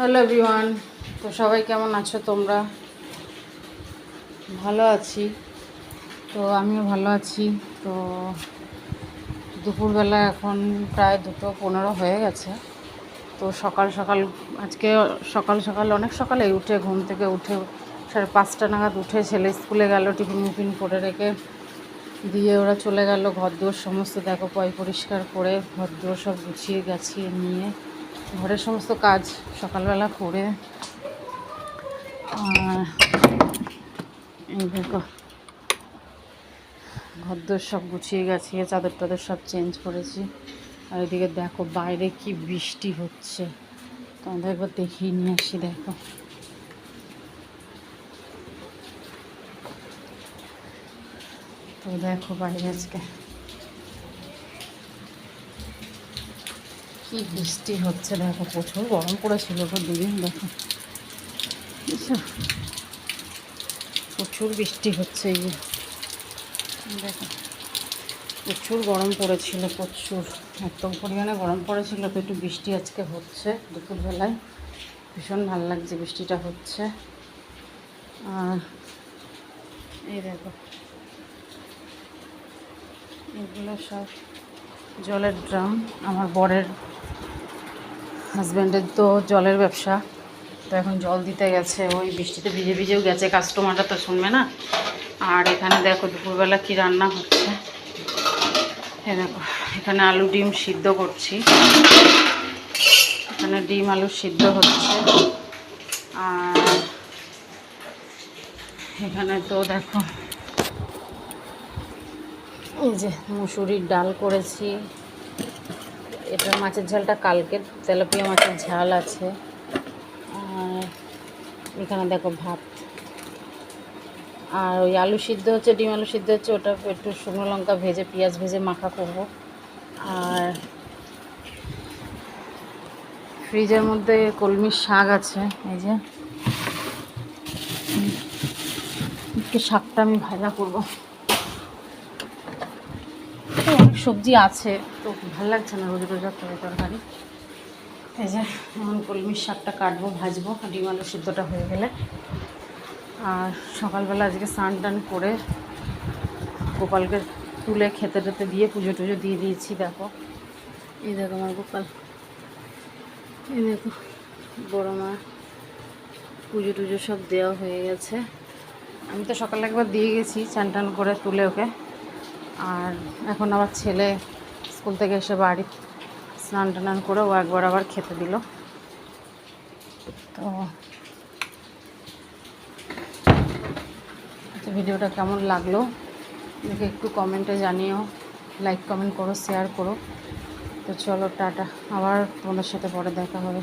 Hello everyone, তো সবাই কেমন আছো তোমরা? ভালো আছি, তো আমিও ভালো আছি। তো দুপুরবেলা এখন প্রায় 2:15 হয়ে গেছে। তো সকাল সকাল আজকে সকাল সকাল অনেক সকালেই উঠে ঘুম থেকে উঠে 5:30 নাগাদ উঠে ছেলে স্কুলে গেল, টিফিন মিফিন করে রেখে দিয়ে ওরা চলে গেল। ঘরদোর সমস্ত দেখো পরিষ্কার করে ঘরদোর সব গুছিয়ে গাছিয়ে নিয়ে ঘরের সমস্ত কাজ সকালবেলা করে এই দেখো ঘরদোর সব গুছিয়ে গাছিয়ে চাদর টাদর সব চেঞ্জ করেছি। আর এদিকে দেখো বাইরে কি বৃষ্টি হচ্ছে, তোমাদের একবার দেখিয়ে নিয়ে আসি। দেখো তো দেখো বাইরে আজকে কি বৃষ্টি হচ্ছে। দেখো প্রচুর গরম পড়েছিল তো দুদিন, দেখো প্রচুর বৃষ্টি হচ্ছে। এই যে দেখো প্রচুর গরম পড়েছিল, প্রচুর একদম পরিমাণে গরম পড়েছিল। তো একটু বৃষ্টি আজকে হচ্ছে দুপুরবেলায়, ভীষণ ভালো লাগছে বৃষ্টিটা হচ্ছে। আর এই দেখো এগুলো সব জলের ড্রাম। আমার বরের হাজব্যান্ডের তো জলের ব্যবসা, তো এখন জল দিতে গেছে। ওই বৃষ্টিতে ভিজে ভিজেও গেছে, কাস্টমাররা তো শুনবে না। আর এখানে দেখো দুপুরবেলা কি রান্না হচ্ছে। দেখো এখানে আলু ডিম সিদ্ধ করছি, এখানে ডিম আলু সিদ্ধ হচ্ছে। আর এখানে তো দেখো এই যে মুসুরির ডাল করেছি। এটা মাছের ঝালটা কালকের তেলাপিয়া মাছের ঝাল আছে। আর এখানে দেখো ভাত, আর ওই আলু সিদ্ধ হচ্ছে, ডিম আলু সিদ্ধ হচ্ছে। ওটা একটু শুকনো লঙ্কা ভেজে পেঁয়াজ ভেজে মাখা করব। আর ফ্রিজের মধ্যে কলমির শাক আছে, এই যে একটু শাকটা আমি ভাজা করব। অনেক সবজি আছে তো ভালো লাগছে না রোজ রোজ তরকারি। এই যে এখন কলমির শাকটা কাটবো, ভাজবো ডিম আলু সিদ্ধটা হয়ে গেলে। আর সকালবেলা আজকে স্নান টান করে গোপালকে তুলে খেতে টেতে দিয়ে পুজো টুজো দিয়ে দিয়েছি। দেখো এই দেখো আমার গোপাল, এই দেখো বড়ো মা পুজো টুজো সব দেওয়া হয়ে গেছে। আমি তো সকালে একবার দিয়ে গেছি চান টান করে তুলে ওকে। আর এখন আবার ছেলে স্কুল থেকে এসে বাড়ি স্নান টান করে ও একবার আবার খেতে দিল। তো ভিডিওটা কেমন লাগলো দেখে একটু কমেন্টে জানিও, লাইক কমেন্ট করো, শেয়ার করো। তো চলো টাটা, আবার তোমাদের সাথে পরে দেখা হবে।